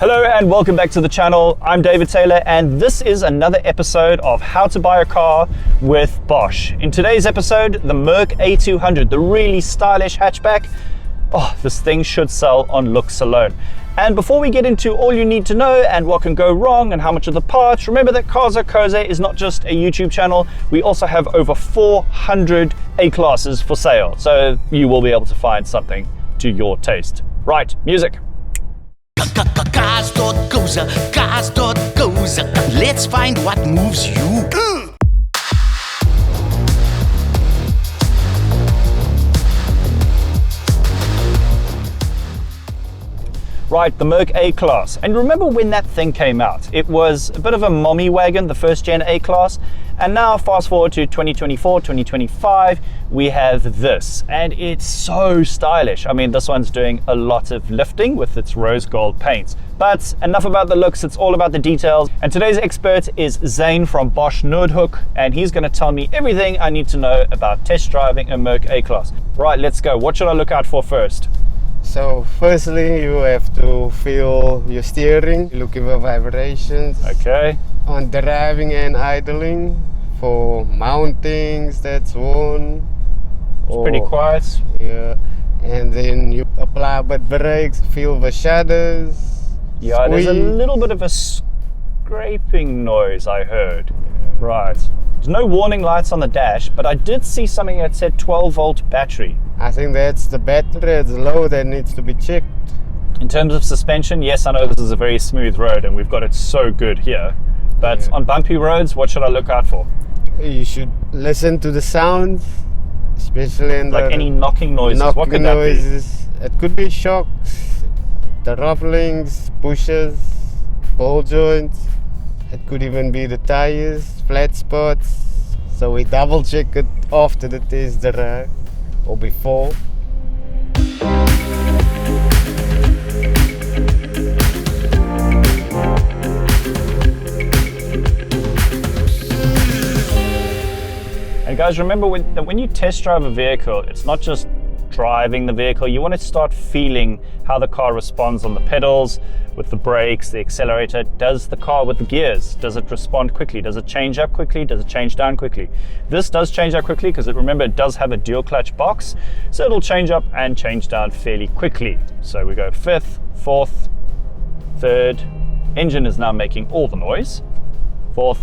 Hello and welcome back to the channel. I'm David Taylor and this is another episode of How to Buy a Car with Bosch. In today's episode, the Merc A200, the really stylish hatchback. Oh, this thing should sell on looks alone. And before we get into all you need to know and what can go wrong and how much of the parts, remember that Cars.co.za is not just a YouTube channel. We also have over 400 A-classes for sale, so you will be able to find something to your taste. Right, music. Cars.co.za. Let's find what moves you. Right, the Merc A-Class. And remember when that thing came out? It was a bit of a mommy wagon, the first gen A-Class. And now fast forward to 2024, 2025, we have this. And it's so stylish. I mean, this one's doing a lot of lifting with its rose gold paints. But enough about the looks, it's all about the details. And today's expert is Zane from Bosch Noordhoek. And he's gonna tell me everything I need to know about test driving a Merc A-Class. Right, let's go. What should I look out for first? So firstly, you have to feel your steering, looking for vibrations. Okay. On driving and idling, for mountings, that's one. It's pretty quiet. Yeah. And then you apply a bit brakes, feel the shudders. Yeah, squeeze. There's a little bit of a scraping noise I heard. Right. There's no warning lights on the dash, but I did see something that said 12-volt battery. I think that's the battery, it's low, that needs to be checked. In terms of suspension, yes, I know this is a very smooth road and we've got it so good here. But Yeah. on bumpy roads, what should I look out for? You should listen to the sounds, especially in Like any knocking noises, what could that noises. It could be shocks, the rufflings, pushes, ball joints. It could even be the tires, flat spots. So we double check it after the test drive or before. And guys, remember when you test drive a vehicle, it's not just driving the vehicle. You want to start feeling how the car responds on the pedals, with the brakes, the accelerator. Does the car with the gears, does it respond quickly? Does it change up quickly? Does it change down quickly? This does change up quickly because remember it does have a dual clutch box, so it'll change up and change down fairly quickly. So we go fifth, fourth, third. Engine is now making all the noise. Fourth,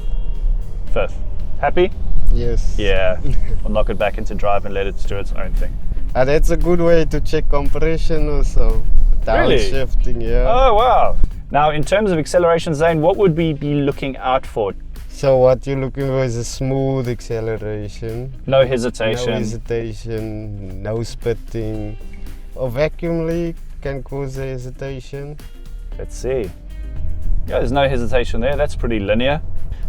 fifth. Happy? Yes. Yeah. I'll knock it back into drive and let it do its own thing. That's a good way to check compression also. Really? Downshifting, yeah. Oh, wow. Now, in terms of acceleration, Zane, what would we be looking out for? So what you're looking for is a smooth acceleration. No hesitation. No hesitation, no spitting. A vacuum leak can cause hesitation. Let's see. Yeah, there's no hesitation there. That's pretty linear.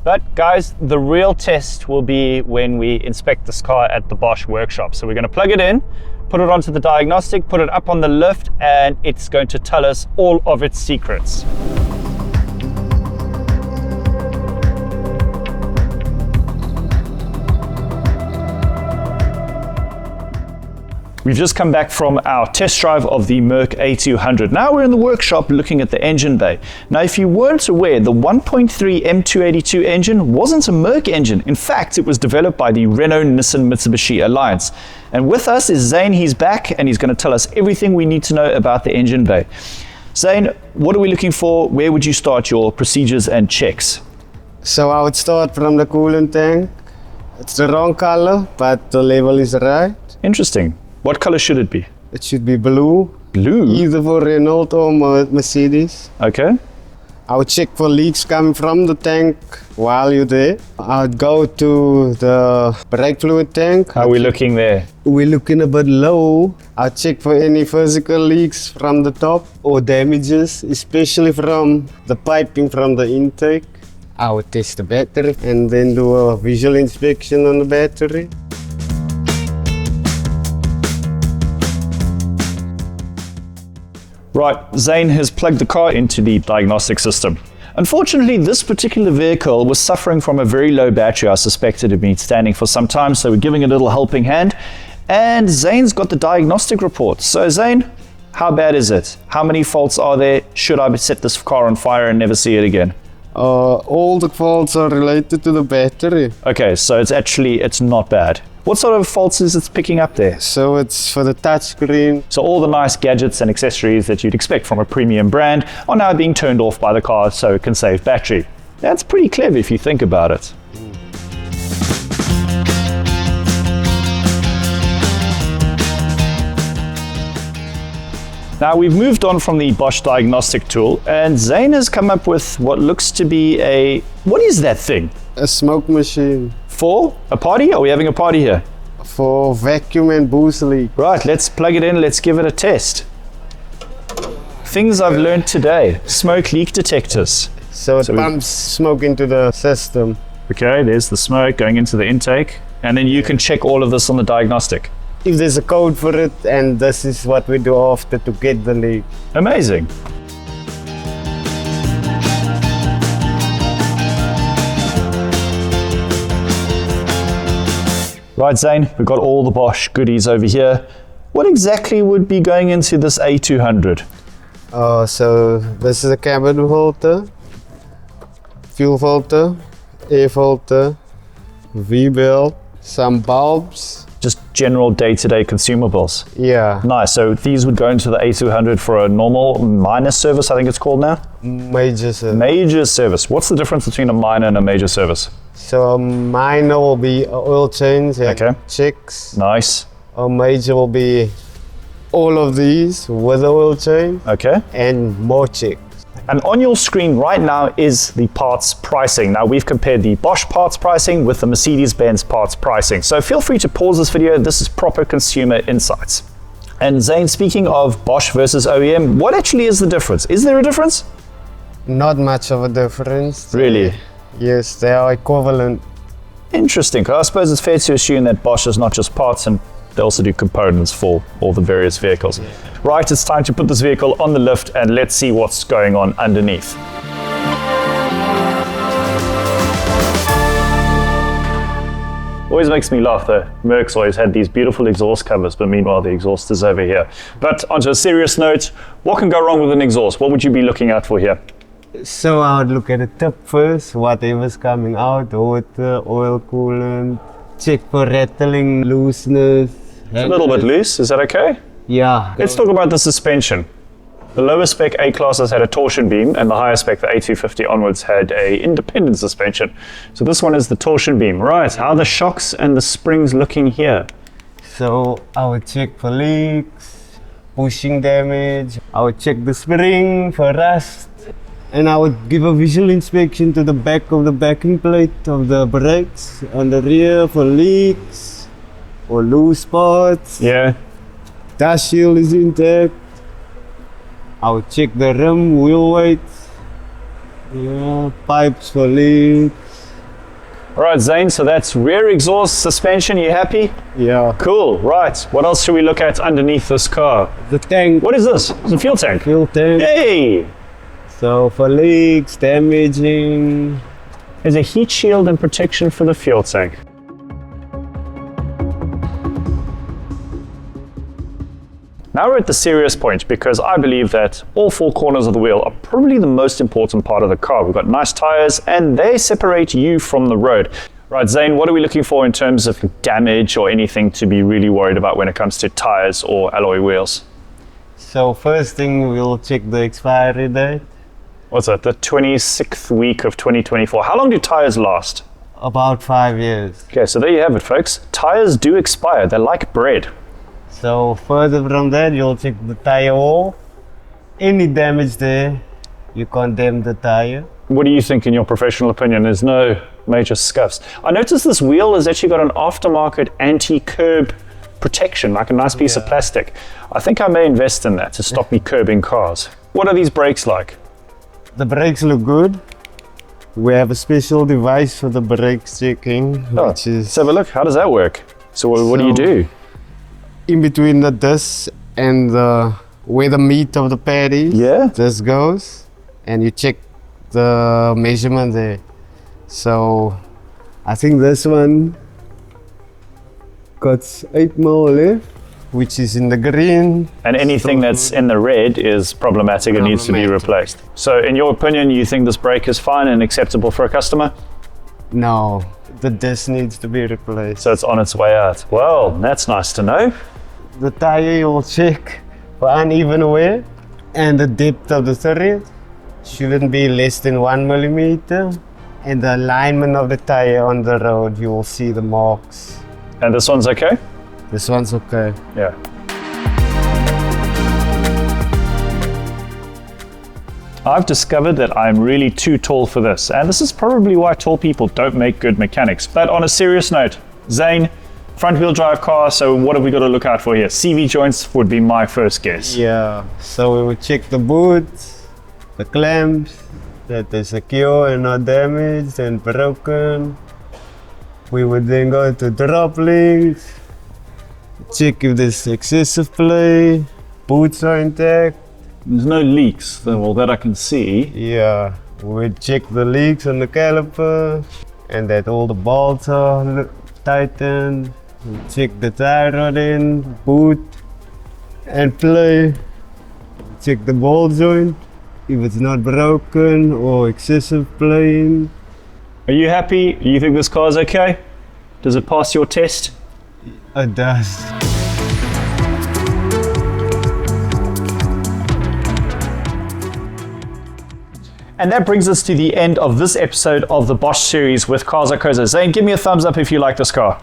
But guys, the real test will be when we inspect this car at the Bosch workshop. So we're going to plug it in, put it onto the diagnostic, put it up on the lift, and it's going to tell us all of its secrets. We've just come back from our test drive of the Merc A200. Now we're in the workshop looking at the engine bay. Now, if you weren't aware, the 1.3 M282 engine wasn't a Merc engine. In fact, it was developed by the Renault-Nissan-Mitsubishi Alliance. And with us is Zane. He's back and he's going to tell us everything we need to know about the engine bay. Zane, what are we looking for? Where would you start your procedures and checks? So I would start from the coolant tank. It's the wrong color, but the level is right. Interesting. What color should it be? It should be blue. Blue? Either for Renault or Mercedes. Okay. I would check for leaks coming from the tank while you're there. I would go to the brake fluid tank. How are we looking there? We're looking a bit low. I'll check for any physical leaks from the top or damages, especially from the piping from the intake. I would test the battery and then do a visual inspection on the battery. Right, Zane has plugged the car into the diagnostic system. Unfortunately, this particular vehicle was suffering from a very low battery. I suspect it had been standing for some time, so we're giving it a little helping hand. And Zane's got the diagnostic report. So Zane, How bad is it? How many faults are there? Should I set this car on fire and never see it again? All the faults are related to the battery. Okay, so it's not bad. What sort of faults is it picking up there? So it's for the touchscreen. So all the nice gadgets and accessories that you'd expect from a premium brand are now being turned off by the car so it can save battery. That's pretty clever if you think about it. Now we've moved on from the Bosch Diagnostic tool, and Zane has come up with what looks to be what is that thing? A smoke machine. For a party? Are we having a party here? For vacuum and boost leak. Right, let's plug it in, let's give it a test. Things I've learned today. Smoke leak detectors. So it pumps smoke into the system. Okay, there's the smoke going into the intake, and then you can check all of this on the diagnostic. If there's a code for it, and this is what we do after to get the leak. Amazing. Right, Zane, we've got all the Bosch goodies over here. What exactly would be going into this A200? So this is a cabin filter, fuel filter, air filter, V-belt, some bulbs. Just general day-to-day consumables. Yeah. Nice, so these would go into the A200 for a normal minor service, I think it's called now? Major service. Major service. What's the difference between a minor and a major service? So a minor will be oil change and Okay. checks. Nice. A major will be all of these with oil change Okay. and more checks. And on your screen right now is the parts pricing. Now we've compared the Bosch parts pricing with the Mercedes-Benz parts pricing. So feel free to pause this video. This is proper consumer insights. And Zane, speaking of Bosch versus OEM, what actually is the difference? Is there a difference? Not much of a difference. Really? Yes, they are equivalent. Interesting. 'Cause I suppose it's fair to assume that Bosch is not just parts, and they also do components for all the various vehicles. Right, it's time to put this vehicle on the lift and let's see what's going on underneath. Always makes me laugh though. Merc's always had these beautiful exhaust covers, but meanwhile the exhaust is over here. But onto a serious note, what can go wrong with an exhaust? What would you be looking out for here? So I would look at the tip first, whatever's coming out, water, oil coolant, check for rattling, looseness. It's a little bit loose, is that okay? Yeah. Let's talk about the suspension. The lower spec A-classes had a torsion beam, and the higher spec, the A250 onwards, had a independent suspension. So this one is the torsion beam. Right, how are the shocks and the springs looking here? So I would check for leaks, bushing damage. I would check the spring for rust. And I would give a visual inspection to the back of the backing plate of the brakes on the rear for leaks or loose spots. Yeah. Dash shield is intact. I would check the rim, wheel weight, pipes for leaks. All right, Zane, so that's rear exhaust, suspension, you happy? Yeah. Cool, right. What else should we look at underneath this car? The tank. What is this? It's a fuel tank. Fuel tank. Hey! So for leaks, damaging. There's a heat shield and protection for the fuel tank. Now we're at the serious point, because I believe that all four corners of the wheel are probably the most important part of the car. We've got nice tires and they separate you from the road. Right, Zane, what are we looking for in terms of damage or anything to be really worried about when it comes to tires or alloy wheels? So first thing, we'll check the expiry date. What's that? The 26th week of 2024. How long do tires last? About 5 years. Okay, so there you have it, folks. Tires do expire. They're like bread. So further from that, you'll check the tire wall. Any damage there, you condemn the tire. What do you think in your professional opinion? There's no major scuffs. I noticed this wheel has actually got an aftermarket anti-curb protection, like a nice piece of plastic. I think I may invest in that to stop me curbing cars. What are these brakes like? The brakes look good. We have a special device for the brakes checking, which is Let's have a look. How does that work? So what do you do? in between the disc and where the meat of the pad is. Yeah. This goes, and you check the measurement there. So I think this one got 8 mil left. which is in the green. And anything that's in the red is problematic and needs to be replaced. So in your opinion, you think this brake is fine and acceptable for a customer? No, the disc needs to be replaced. So it's on its way out. Well, that's nice to know. The tire you'll check for uneven wear, and the depth of the thread shouldn't be less than 1 millimeter. And the alignment of the tire on the road, you will see the marks. And this one's okay? This one's okay. Yeah. I've discovered that I'm really too tall for this, and this is probably why tall people don't make good mechanics. But on a serious note, Zane, front wheel drive car, so what have we got to look out for here? CV joints would be my first guess. Yeah, so we would check the boot, the clamps, that they're secure and not damaged and broken. We would then go to drop links, check if there's excessive play, boots are intact. There's no leaks, well, that I can see. Yeah, we would check the leaks on the caliper and that all the bolts are tightened. We check the tie rod in, boot and play. Check the ball joint if it's not broken or excessive playing. Are you happy? You think this car is okay? Does it pass your test? It does. And that brings us to the end of this episode of the Bosch series with Cars.co.za. Zane, give me a thumbs up if you like this car.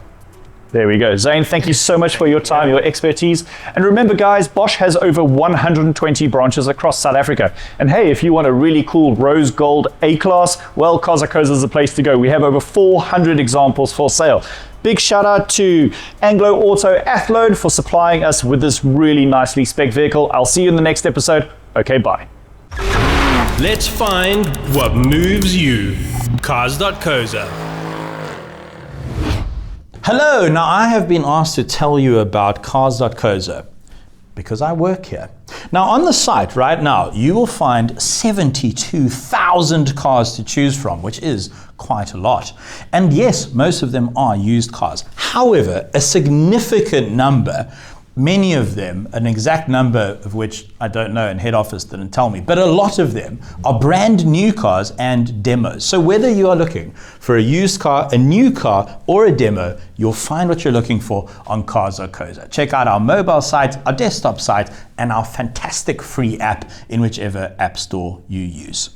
There we go. Zane, thank you so much for your time, your expertise. And remember, guys, Bosch has over 120 branches across South Africa. And hey, if you want a really cool rose gold A-Class, well, Cars.co.za is the place to go. We have over 400 examples for sale. Big shout out to Anglo Auto Athlone for supplying us with this really nicely spec vehicle. I'll see you in the next episode. Okay, bye. Let's find what moves you. Cars.co.za. Hello, now I have been asked to tell you about Cars.co.za because I work here. Now on the site right now, you will find 72,000 cars to choose from, which is quite a lot. And yes, most of them are used cars. However, a significant number, many of them, an exact number of which I don't know and head office didn't tell me, but a lot of them are brand new cars and demos. So whether you are looking for a used car, a new car, or a demo, you'll find what you're looking for on Cars.co.za. Check out our mobile site, our desktop site, and our fantastic free app in whichever app store you use.